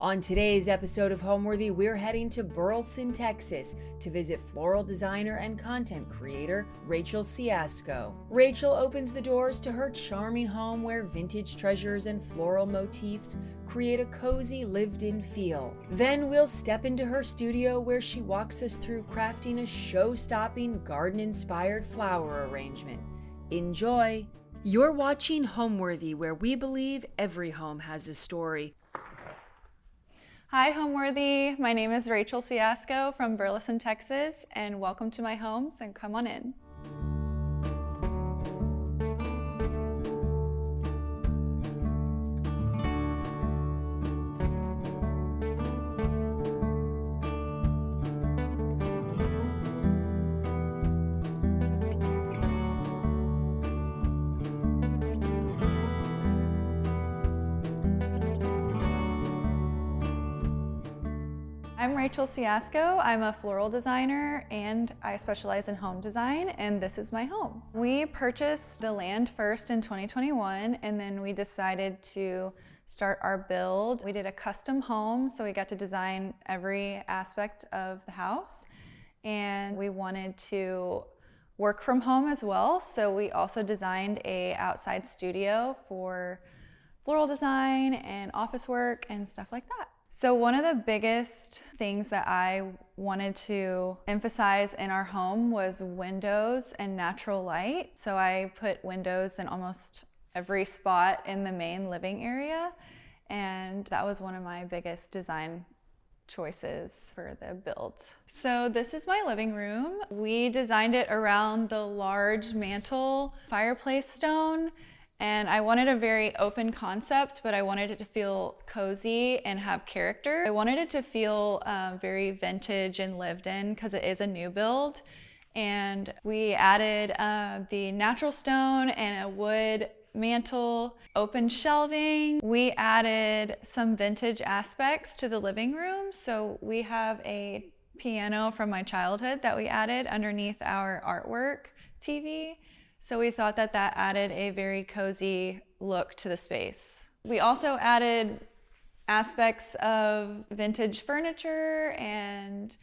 On today's episode of Homeworthy, we're heading to Burleson, Texas to visit floral designer and content creator Rachel Ciastko. Rachel opens the doors to her charming home where vintage treasures and floral motifs create a cozy, lived-in feel. Then we'll step into her studio where she walks us through crafting a show-stopping, garden-inspired flower arrangement. Enjoy! You're watching Homeworthy, where we believe every home has a story. Hi, Homeworthy. My name is Rachel Ciastko from Burleson, Texas, and welcome to my homes, and come on in. I'm Rachel Ciastko. I'm a floral designer and I specialize in home design, and this is my home. We purchased the land first in 2021, and then we decided to start our build. We did a custom home, so we got to design every aspect of the house, and we wanted to work from home as well, so we also designed a outside studio for floral design and office work and stuff like that. So one of the biggest things that I wanted to emphasize in our home was windows and natural light. So I put windows in almost every spot in the main living area, and that was one of my biggest design choices for the build. So this is my living room. We designed it around the large mantle fireplace stone. And I wanted a very open concept, but I wanted it to feel cozy and have character. I wanted it to feel very vintage and lived in because it is a new build. And we added the natural stone and a wood mantle, open shelving. We added some vintage aspects to the living room. So we have a piano from my childhood that we added underneath our artwork TV. So we thought that that added a very cozy look to the space. We also added aspects of vintage furniture and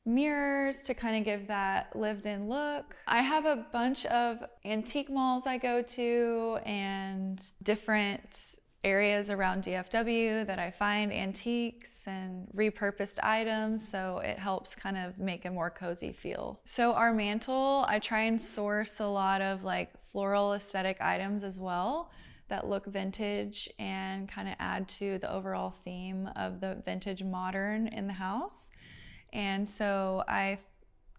mirrors to kind of give that lived-in look. I have a bunch of antique malls I go to and different areas around DFW that I find antiques and repurposed items, so it helps kind of make a more cozy feel. So our mantle, I try and source a lot of like floral aesthetic items as well that look vintage and kind of add to the overall theme of the vintage modern in the house. And so I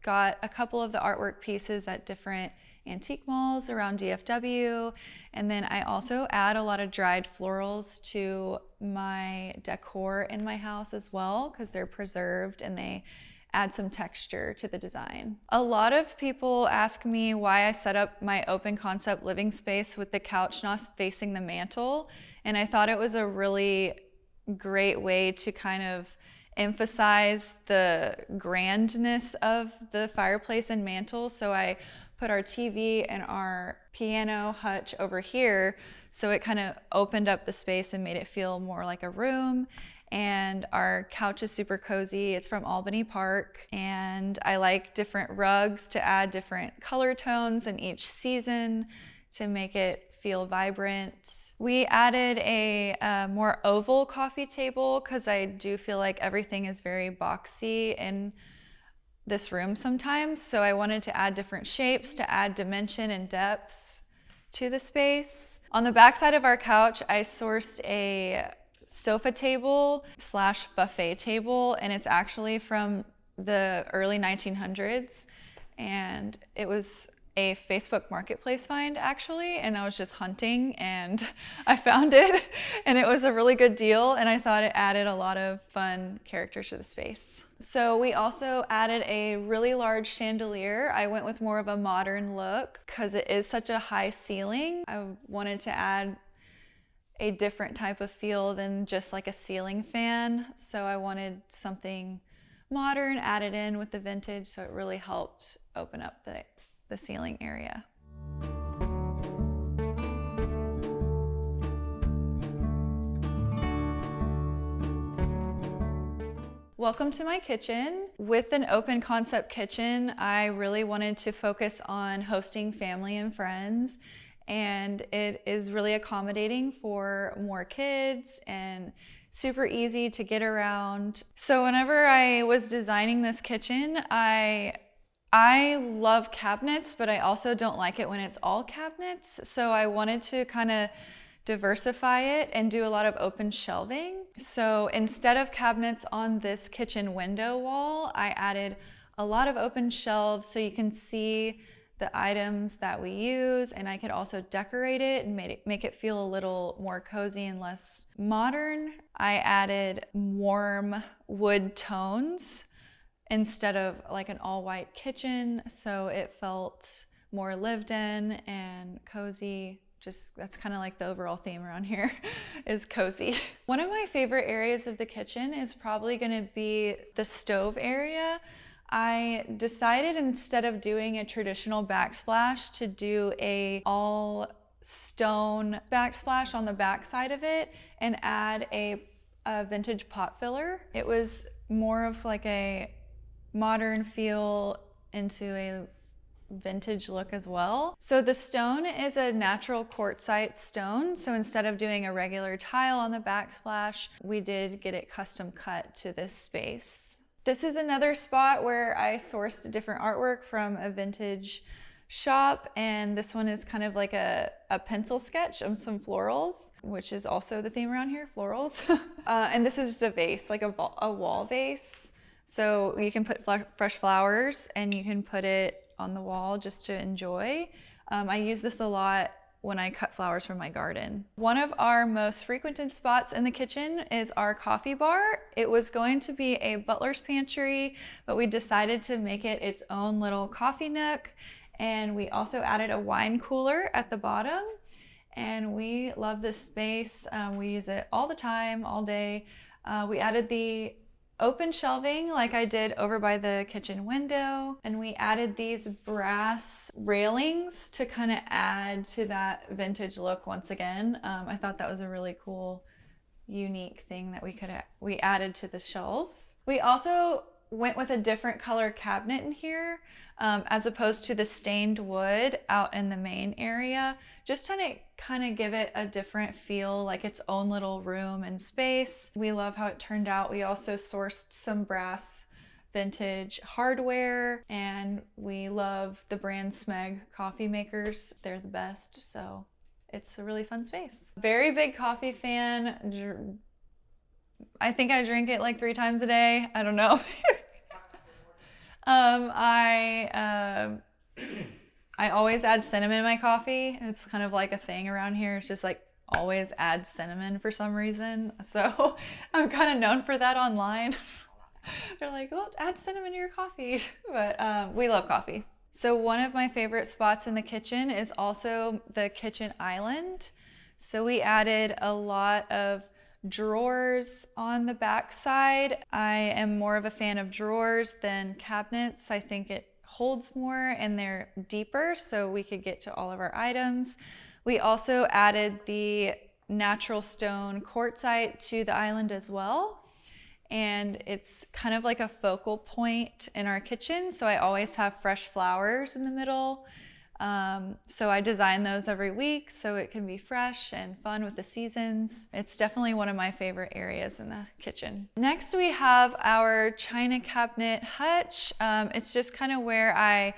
got a couple of the artwork pieces at different antique malls around DFW, and then I also add a lot of dried florals to my decor in my house as well because they're preserved and they add some texture to the design. A lot of people ask me why I set up my open concept living space with the couch not facing the mantle, and I thought it was a really great way to kind of emphasize the grandness of the fireplace and mantle. So I put our TV and our piano hutch over here, so it kind of opened up the space and made it feel more like a room. And our couch is super cozy. It's from Albany Park, and I like different rugs to add different color tones in each season to make it feel vibrant. We added a more oval coffee table because I do feel like everything is very boxy in this room sometimes, so I wanted to add different shapes to add dimension and depth to the space. On the back side of our couch, I sourced a sofa table slash buffet table, and it's actually from the early 1900s, and it was a Facebook marketplace find actually, and I was just hunting and I found it, and it was a really good deal, and I thought it added a lot of fun character to the space. So we also added a really large chandelier. I went with more of a modern look because it is such a high ceiling. I wanted to add a different type of feel than just like a ceiling fan, so I wanted something modern added in with the vintage, so it really helped open up the ceiling area. Welcome to my kitchen. With an open concept kitchen, I really wanted to focus on hosting family and friends, and it is really accommodating for more kids and super easy to get around. So whenever I was designing this kitchen, I love cabinets, but I also don't like it when it's all cabinets. So I wanted to kind of diversify it and do a lot of open shelving. So instead of cabinets on this kitchen window wall, I added a lot of open shelves so you can see the items that we use, and I could also decorate it and make it feel a little more cozy and less modern. I added warm wood tones instead of like an all white kitchen, so it felt more lived in and cozy. Just that's kind of like the overall theme around here is cozy. One of my favorite areas of the kitchen is probably going to be the stove area. I decided instead of doing a traditional backsplash to do a all stone backsplash on the back side of it and add a vintage pot filler. It was more of like a modern feel into a vintage look as well. So the stone is a natural quartzite stone. So instead of doing a regular tile on the backsplash, we did get it custom cut to this space. This is another spot where I sourced different artwork from a vintage shop, and this one is kind of like a pencil sketch of some florals, which is also the theme around here, florals. And this is just a vase, like a wall vase. So you can put fresh flowers and you can put it on the wall just to enjoy. I use this a lot when I cut flowers from my garden. One of our most frequented spots in the kitchen is our coffee bar. It was going to be a butler's pantry, but we decided to make it its own little coffee nook. And we also added a wine cooler at the bottom. And we love this space. We use it all the time, all day. We added the open shelving like I did over by the kitchen window, and we added these brass railings to kind of add to that vintage look once again. I thought that was a really cool, unique thing that we added to the shelves. We also went with a different color cabinet in here, as opposed to the stained wood out in the main area, just to kind of give it a different feel, like its own little room and space. We love how it turned out. We also sourced some brass vintage hardware, and we love the brand Smeg coffee makers. They're the best, so it's a really fun space. Very big coffee fan. I think I drink it like 3 times a day. I don't know. I always add cinnamon in my coffee. It's kind of like a thing around here. It's just like always add cinnamon for some reason. So I'm kind of known for that online. They're like, well, add cinnamon to your coffee. But we love coffee. So one of my favorite spots in the kitchen is also the kitchen island. So we added a lot of drawers on the back side. I am more of a fan of drawers than cabinets. I think it holds more and they're deeper, so we could get to all of our items. We also added the natural stone quartzite to the island as well. And it's kind of like a focal point in our kitchen. So I always have fresh flowers in the middle. So I design those every week so it can be fresh and fun with the seasons. It's definitely one of my favorite areas in the kitchen. Next we have our china cabinet hutch. It's just kind of where I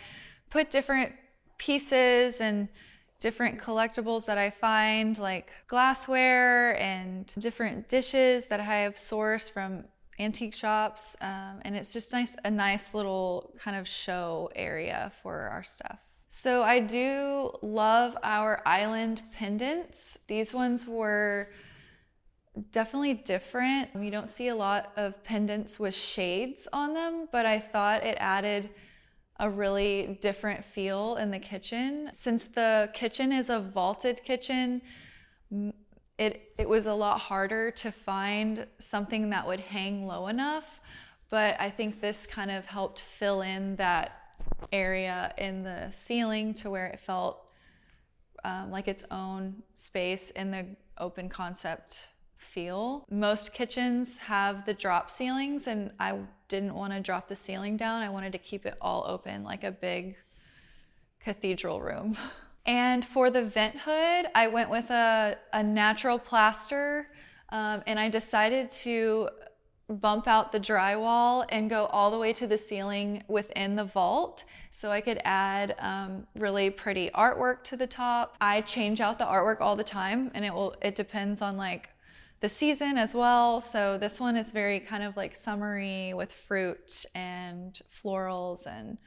put different pieces and different collectibles that I find, like glassware and different dishes that I have sourced from antique shops. And it's just a nice little kind of show area for our stuff. So I do love our island pendants. These ones were definitely different. You don't see a lot of pendants with shades on them, but I thought it added a really different feel in the kitchen. Since the kitchen is a vaulted kitchen, it was a lot harder to find something that would hang low enough, but I think this kind of helped fill in that area in the ceiling to where it felt like its own space in the open concept feel. Most kitchens have the drop ceilings, and I didn't want to drop the ceiling down. I wanted to keep it all open like a big cathedral room. And for the vent hood, I went with a natural plaster, and I decided to bump out the drywall and go all the way to the ceiling within the vault so I could add really pretty artwork to the top. I change out the artwork all the time, and it depends on like the season as well. So this one is very kind of like summery with fruit and florals, and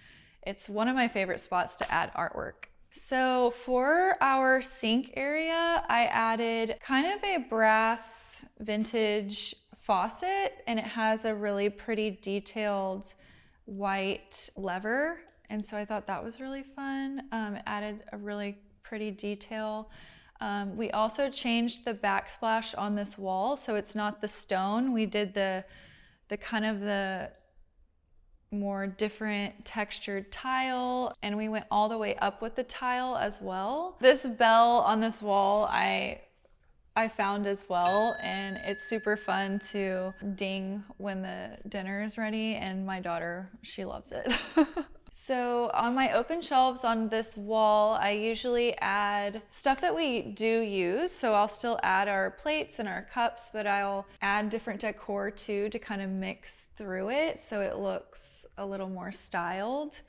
it's one of my favorite spots to add artwork. So for our sink area, I added kind of a brass vintage faucet, and it has a really pretty detailed white lever. And so I thought that was really fun. It added a really pretty detail. We also changed the backsplash on this wall. So it's not the stone. We did the kind of the more different textured tile, and we went all the way up with the tile as well. This bell on this wall I found as well, and it's super fun to ding when the dinner is ready, and my daughter, she loves it. So on my open shelves on this wall, I usually add stuff that we do use. So I'll still add our plates and our cups, but I'll add different decor too to kind of mix through it so it looks a little more styled.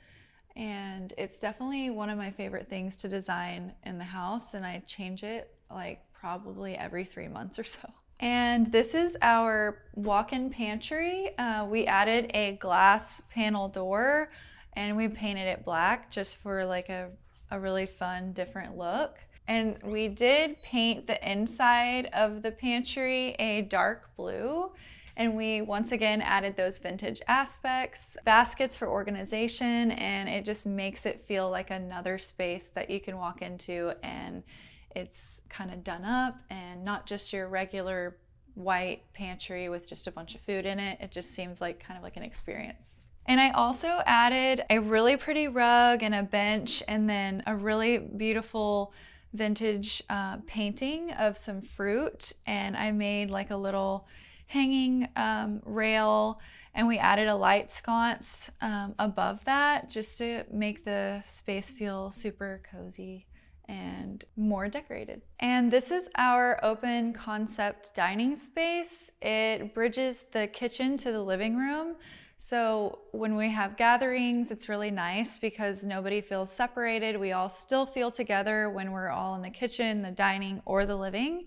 And it's definitely one of my favorite things to design in the house, and I change it like probably every 3 months or so. And this is our walk-in pantry. We added a glass panel door, and we painted it black just for like a really fun, different look. And we did paint the inside of the pantry a dark blue. And we once again added those vintage aspects, baskets for organization, and it just makes it feel like another space that you can walk into, and it's kind of done up and not just your regular white pantry with just a bunch of food in it. It just seems like kind of like an experience. And I also added a really pretty rug and a bench, and then a really beautiful vintage painting of some fruit. And I made like a little hanging rail, and we added a light sconce above that just to make the space feel super cozy and more decorated. And this is our open concept dining space. It bridges the kitchen to the living room. So when we have gatherings, it's really nice because nobody feels separated. We all still feel together when we're all in the kitchen, the dining, or the living.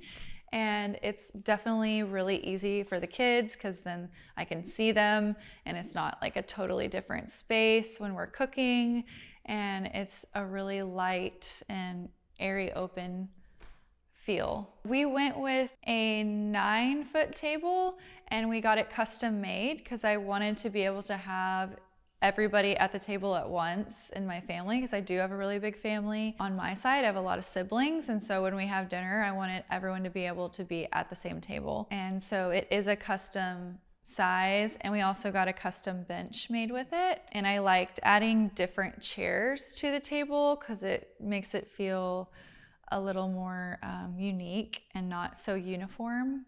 And it's definitely really easy for the kids because then I can see them, and it's not like a totally different space when we're cooking. And it's a really light and airy open feel. We went with a 9-foot table, and we got it custom made because I wanted to be able to have everybody at the table at once in my family, because I do have a really big family on my side. I have a lot of siblings, and so when we have dinner, I wanted everyone to be able to be at the same table. And so it is a custom size, and we also got a custom bench made with it. And I liked adding different chairs to the table because it makes it feel a little more unique and not so uniform.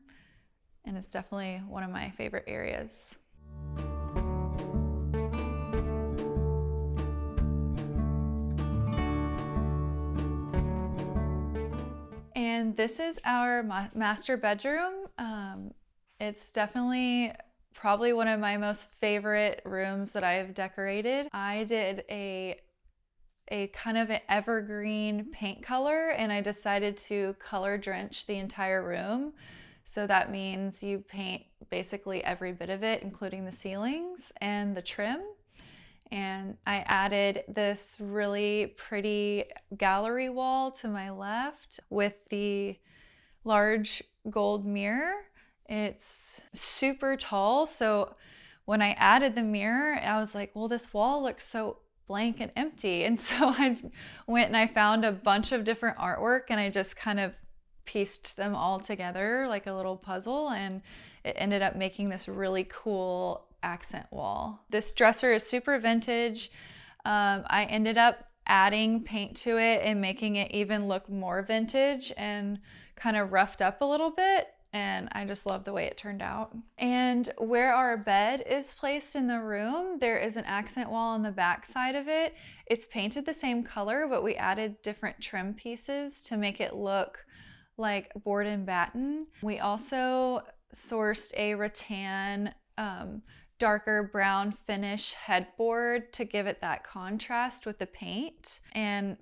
And it's definitely one of my favorite areas. And this is our master bedroom. It's definitely probably one of my most favorite rooms that I've decorated. I did a kind of an evergreen paint color, and I decided to color drench the entire room. So that means you paint basically every bit of it, including the ceilings and the trim. And I added this really pretty gallery wall to my left with the large gold mirror. It's super tall, so when I added the mirror, I was like, well, this wall looks so blank and empty. And so I went and I found a bunch of different artwork, and I just kind of pieced them all together like a little puzzle, and it ended up making this really cool accent wall. This dresser is super vintage. I ended up adding paint to it and making it even look more vintage and kind of roughed up a little bit. and I just love the way it turned out. And where our bed is placed in the room, there is an accent wall on the back side of it. It's painted the same color, but we added different trim pieces to make it look like board and batten. We also sourced a rattan darker brown finish headboard to give it that contrast with the paint. And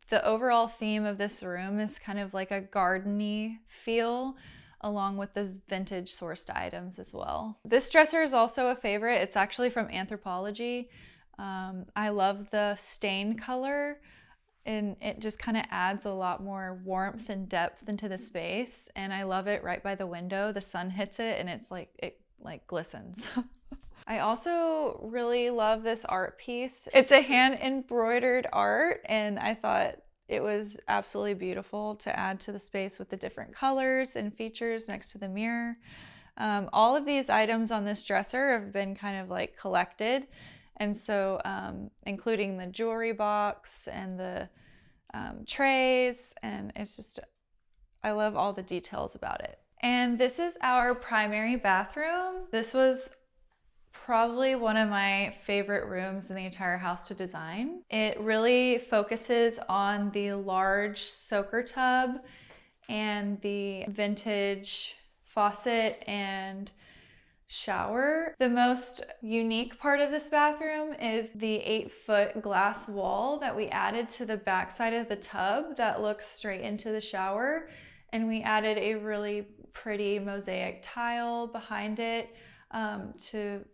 the overall theme of this room is kind of like a garden-y feel, along with this vintage sourced items as well. This dresser is also a favorite. It's actually from Anthropologie. I love the stain color, and it just kind of adds a lot more warmth and depth into the space. And I love it right by the window. The sun hits it and it glistens. I also really love this art piece. It's a hand embroidered art, and I thought it was absolutely beautiful to add to the space with the different colors and features next to the mirror. All of these items on this dresser have been kind of like collected. And so including the jewelry box and the trays, and it's just, I love all the details about it. And this is our primary bathroom. This was probably one of my favorite rooms in the entire house to design. It really focuses on the large soaker tub and the vintage faucet and shower. The most unique part of this bathroom is the 8-foot glass wall that we added to the backside of the tub that looks straight into the shower. And we added a really pretty mosaic tile behind it to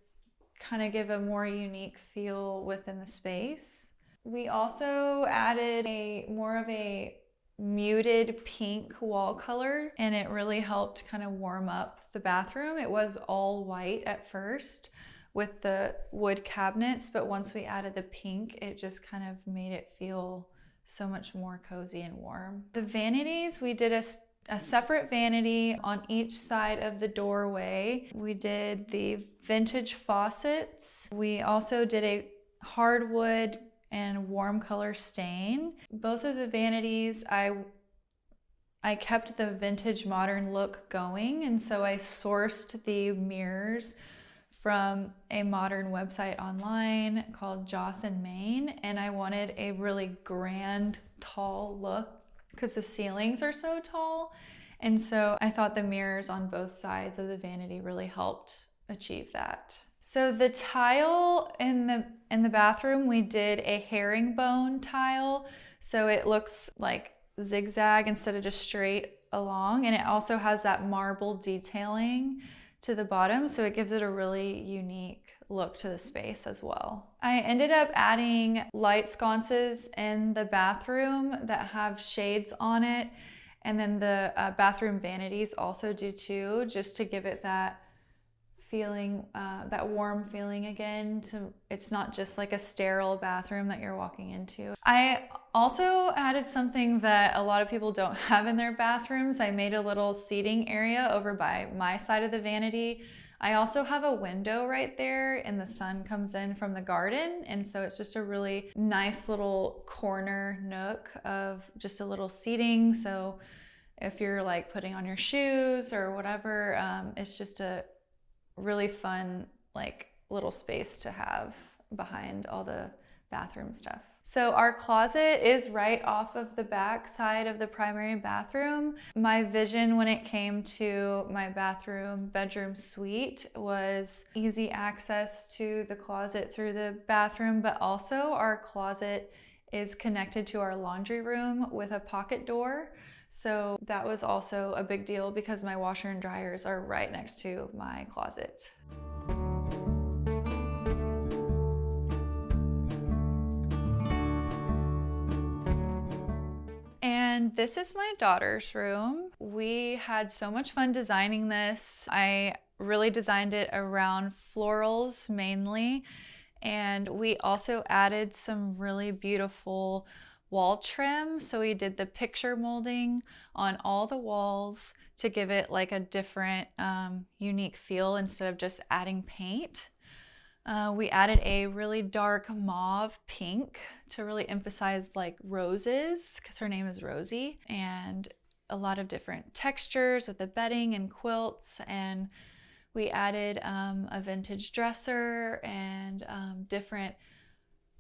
kind of give a more unique feel within the space. We also added more of a muted pink wall color, and it really helped kind of warm up the bathroom. It was all white at first with the wood cabinets, but once we added the pink, it just kind of made it feel so much more cozy and warm. The vanities, we did a separate vanity on each side of the doorway. We did the vintage faucets. We also did a hardwood and warm color stain. Both of the vanities, I kept the vintage modern look going, and so I sourced the mirrors from a modern website online called Joss and Main, and I wanted a really grand, tall look because the ceilings are so tall. And so I thought the mirrors on both sides of the vanity really helped achieve that. So the tile in the bathroom, we did a herringbone tile. So it looks like zigzag instead of just straight along. And it also has that marble detailing to the bottom. So it gives it a really unique look to the space as well. I ended up adding light sconces in the bathroom that have shades on it. And then the bathroom vanities also do too, just to give it that feeling, that warm feeling again. It's not just like a sterile bathroom that you're walking into. I also added something that a lot of people don't have in their bathrooms. I made a little seating area over by my side of the vanity. I also have a window right there, and the sun comes in from the garden, and so it's just a really nice little corner nook of just a little seating. So if you're like putting on your shoes or whatever, it's just a really fun like little space to have behind all the bathroom stuff. So our closet is right off of the back side of the primary bathroom. My vision when it came to my bedroom suite was easy access to the closet through the bathroom, but also our closet is connected to our laundry room with a pocket door. So that was also a big deal because my washer and dryers are right next to my closet. And this is my daughter's room. We had so much fun designing this. I really designed it around florals mainly. And we also added some really beautiful wall trim. So we did the picture molding on all the walls to give it like a different unique feel instead of just adding paint. We added a really dark mauve pink to really emphasize like roses because her name is Rosie. And a lot of different textures with the bedding and quilts, and we added a vintage dresser and different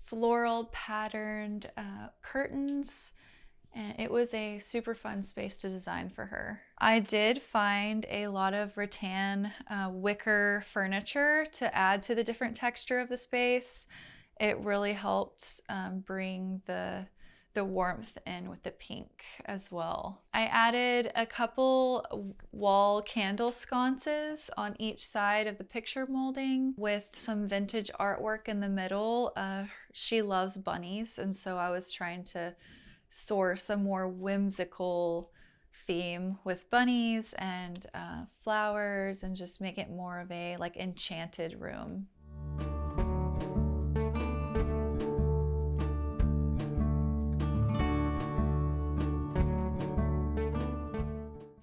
floral patterned curtains. And it was a super fun space to design for her. I did find a lot of rattan wicker furniture to add to the different texture of the space. It really helped bring the warmth in with the pink as well. I added a couple wall candle sconces on each side of the picture molding with some vintage artwork in the middle. She loves bunnies, and so I was trying to source a more whimsical theme with bunnies and flowers, and just make it more of a like enchanted room.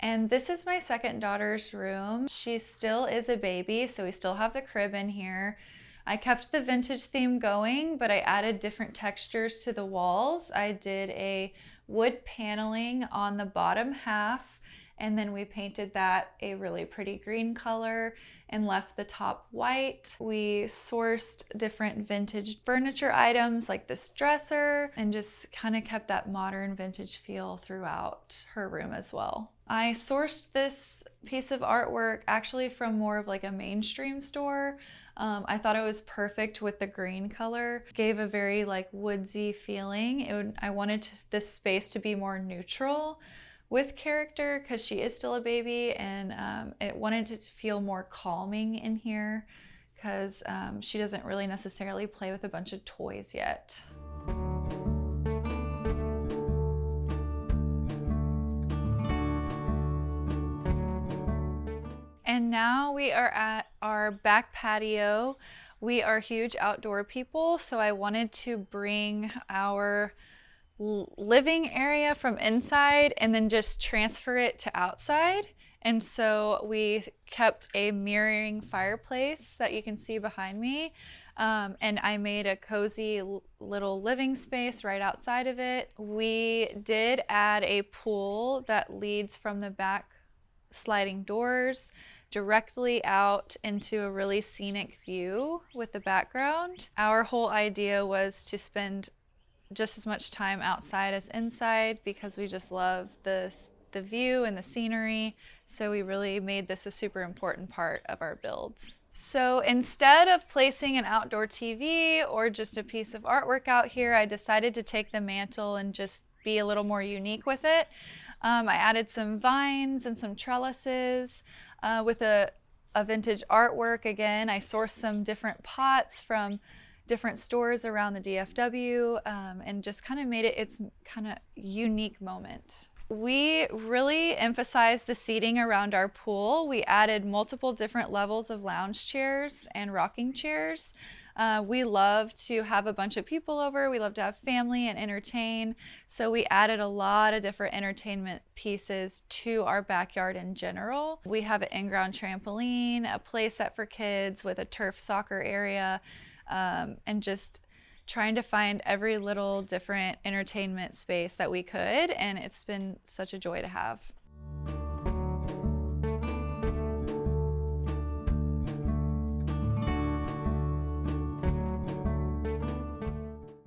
And this is my second daughter's room. She still is a baby, so we still have the crib in here. I kept the vintage theme going, but I added different textures to the walls. I did a wood paneling on the bottom half, and then we painted that a really pretty green color and left the top white. We sourced different vintage furniture items like this dresser, and just kind of kept that modern vintage feel throughout her room as well. I sourced this piece of artwork actually from more of like a mainstream store. I thought it was perfect with the green color. Gave a very like woodsy feeling. I wanted this space to be more neutral with character because she is still a baby, and it wanted to feel more calming in here because she doesn't really necessarily play with a bunch of toys yet. And now we are at our back patio. We are huge outdoor people, so I wanted to bring our living area from inside and then just transfer it to outside. And so we kept a mirroring fireplace that you can see behind me. And I made a cozy little living space right outside of it. We did add a pool that leads from the back sliding doors directly out into a really scenic view with the background. Our whole idea was to spend just as much time outside as inside because we just love the view and the scenery. So we really made this a super important part of our builds. So instead of placing an outdoor TV or just a piece of artwork out here, I decided to take the mantle and just be a little more unique with it. I added some vines and some trellises with a vintage artwork. Again, I sourced some different pots from different stores around the DFW and just kind of made it its kind of unique moment. We really emphasized the seating around our pool. We added multiple different levels of lounge chairs and rocking chairs. We love to have a bunch of people over. We love to have family and entertain. So we added a lot of different entertainment pieces to our backyard in general. We have an in-ground trampoline, a play set for kids with a turf soccer area, and just trying to find every little different entertainment space that we could, and it's been such a joy to have.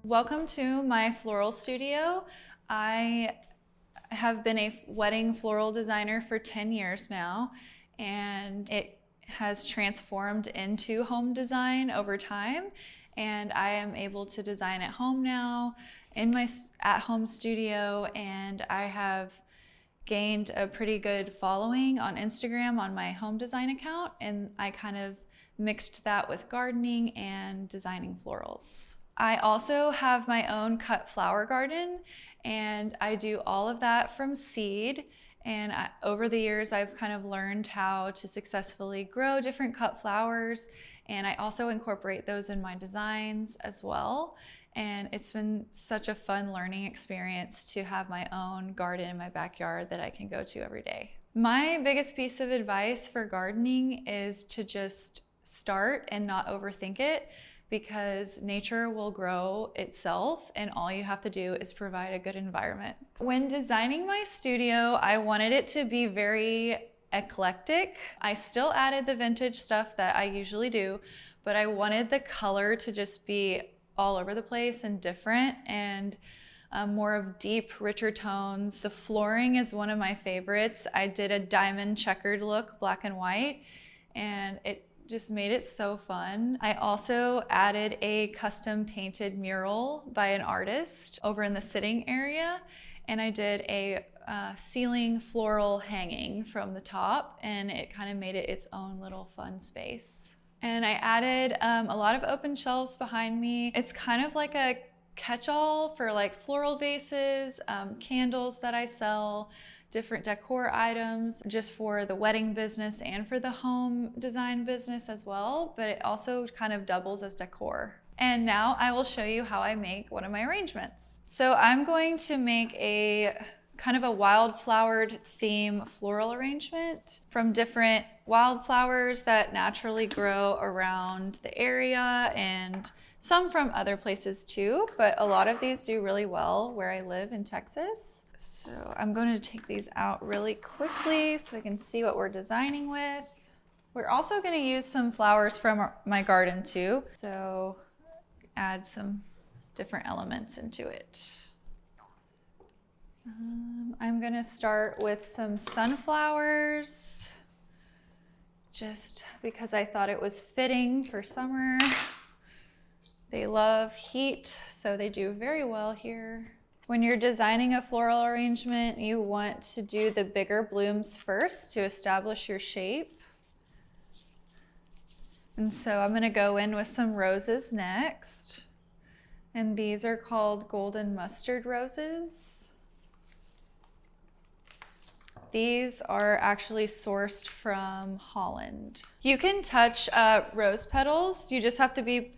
Welcome to my floral studio. I have been a wedding floral designer for 10 years now, and it has transformed into home design over time. And I am able to design at home now in my at-home studio, and I have gained a pretty good following on Instagram on my home design account, and I kind of mixed that with gardening and designing florals. I also have my own cut flower garden, and I do all of that from seed. And over the years, I've kind of learned how to successfully grow different cut flowers, and I also incorporate those in my designs as well. And it's been such a fun learning experience to have my own garden in my backyard that I can go to every day. My biggest piece of advice for gardening is to just start and not overthink it, because nature will grow itself and all you have to do is provide a good environment. When designing my studio, I wanted it to be very eclectic. I still added the vintage stuff that I usually do, but I wanted the color to just be all over the place and different, and more of deep, richer tones. The flooring is one of my favorites. I did a diamond checkered look, black and white, and it just made it so fun. I also added a custom painted mural by an artist over in the sitting area, and I did a ceiling floral hanging from the top, and it kind of made it its own little fun space. And I added a lot of open shelves behind me. It's kind of like a catch-all for like floral vases, candles that I sell, different decor items just for the wedding business and for the home design business as well, but it also kind of doubles as decor. And now I will show you how I make one of my arrangements. So I'm going to make a kind of a wildflowered theme floral arrangement from different wildflowers that naturally grow around the area, and some from other places too, but a lot of these do really well where I live in Texas. So I'm going to take these out really quickly so I can see what we're designing with. We're also going to use some flowers from my garden too, so add some different elements into it. I'm gonna start with some sunflowers, just because I thought it was fitting for summer. They love heat, so they do very well here. When you're designing a floral arrangement, you want to do the bigger blooms first to establish your shape. And so I'm gonna go in with some roses next. And these are called golden mustard roses. These are actually sourced from Holland. You can touch rose petals. You just have to be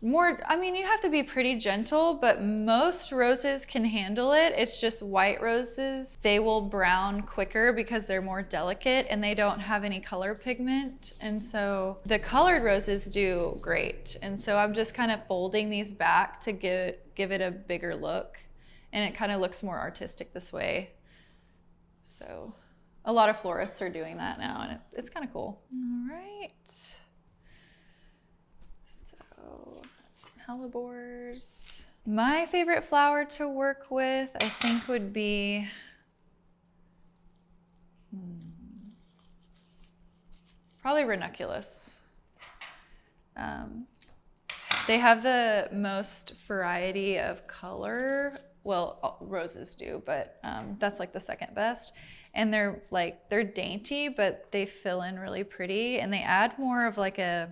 you have to be pretty gentle, but most roses can handle it. It's just white roses. They will brown quicker because they're more delicate and they don't have any color pigment. And so the colored roses do great. And so I'm just kind of folding these back to give it a bigger look. And it kind of looks more artistic this way. So a lot of florists are doing that now, and it's kind of cool. All right. So some hellebores. My favorite flower to work with, I think, would be probably ranunculus. They have the most variety of color. Well, roses do, but that's like the second best. And they're dainty, but they fill in really pretty, and they add more of a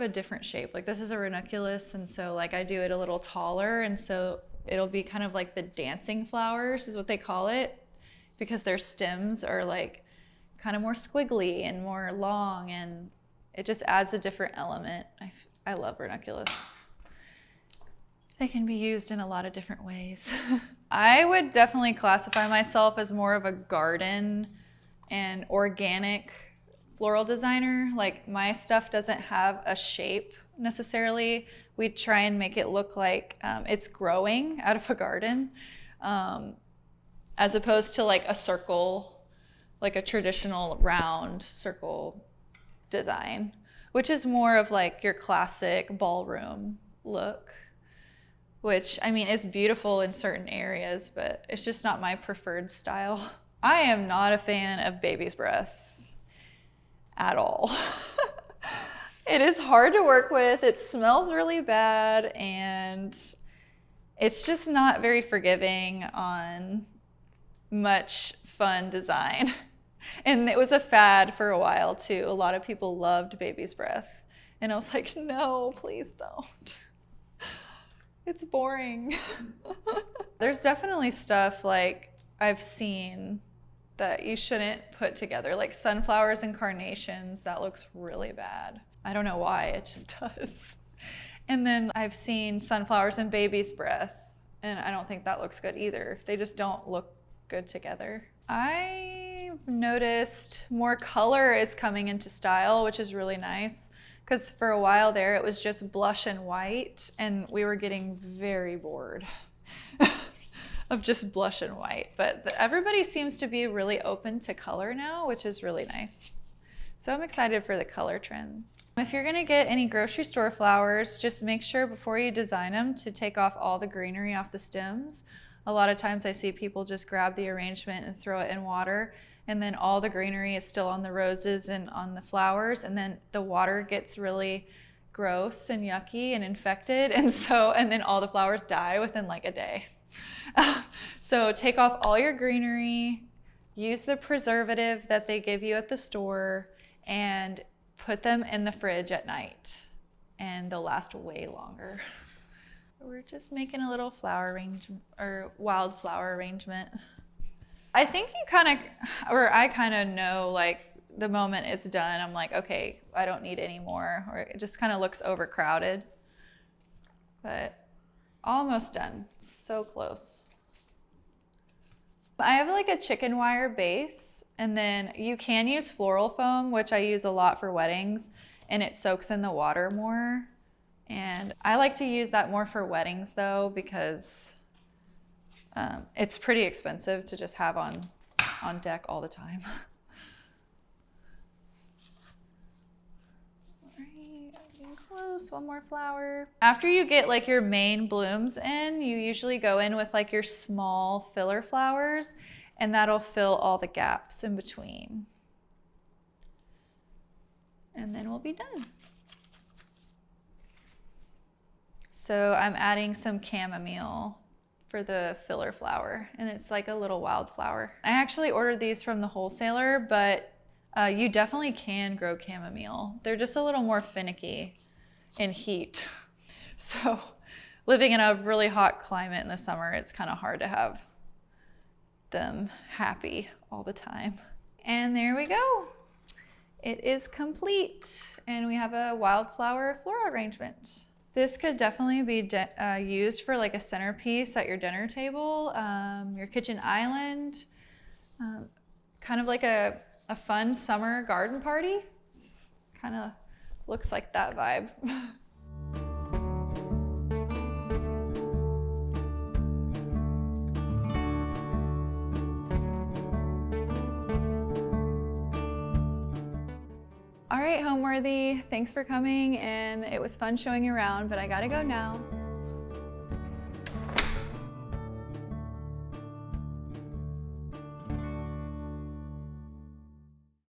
different shape. Like this is a ranunculus, and so like I do it a little taller, and so it'll be kind of like the dancing flowers is what they call it, because their stems are like kind of more squiggly and more long, and it just adds a different element. I love ranunculus. They can be used in a lot of different ways. I would definitely classify myself as more of a garden and organic floral designer. Like my stuff doesn't have a shape necessarily. We try and make it look like it's growing out of a garden, as opposed to like a circle, like a traditional round circle design, which is more of like your classic ballroom look. Which, I mean, is beautiful in certain areas, but it's just not my preferred style. I am not a fan of baby's breath at all. It is hard to work with, it smells really bad, and it's just not very forgiving on much fun design. And it was a fad for a while too. A lot of people loved baby's breath. And I was like, no, please don't. It's boring. There's definitely stuff like I've seen that you shouldn't put together, like sunflowers and carnations. That looks really bad. I don't know why, it just does. And then I've seen sunflowers and baby's breath, and I don't think that looks good either. They just don't look good together. I've noticed more color is coming into style, which is really nice. because for a while there it was just blush and white, and we were getting very bored of just blush and white. But everybody seems to be really open to color now, which is really nice. So I'm excited for the color trend. If you're gonna get any grocery store flowers, just make sure before you design them to take off all the greenery off the stems. A lot of times I see people just grab the arrangement and throw it in water, and then all the greenery is still on the roses and on the flowers, and then the water gets really gross and yucky and infected, and then all the flowers die within like a day. So take off all your greenery, use the preservative that they give you at the store, and put them in the fridge at night, and they'll last way longer. We're just making a little flower arrangement, or wildflower arrangement. I think I kind of know, like, the moment it's done, I'm like, okay, I don't need any more, or it just kind of looks overcrowded. But almost done, so close. I have like a chicken wire base, and then you can use floral foam, which I use a lot for weddings, and it soaks in the water more. And I like to use that more for weddings though, because it's pretty expensive to just have on deck all the time. Close, one more flower. After you get like your main blooms in, you usually go in with like your small filler flowers, and that'll fill all the gaps in between. And then we'll be done. So I'm adding some chamomile for the filler flower, and it's like a little wildflower. I actually ordered these from the wholesaler, but you definitely can grow chamomile. They're just a little more finicky in heat. So living in a really hot climate in the summer, it's kind of hard to have them happy all the time. And there we go. It is complete, and we have a wildflower floral arrangement. This could definitely be used for like a centerpiece at your dinner table, your kitchen island, kind of like a fun summer garden party. Kind of looks like that vibe. All right, Homeworthy, thanks for coming, and it was fun showing you around, but I gotta go now.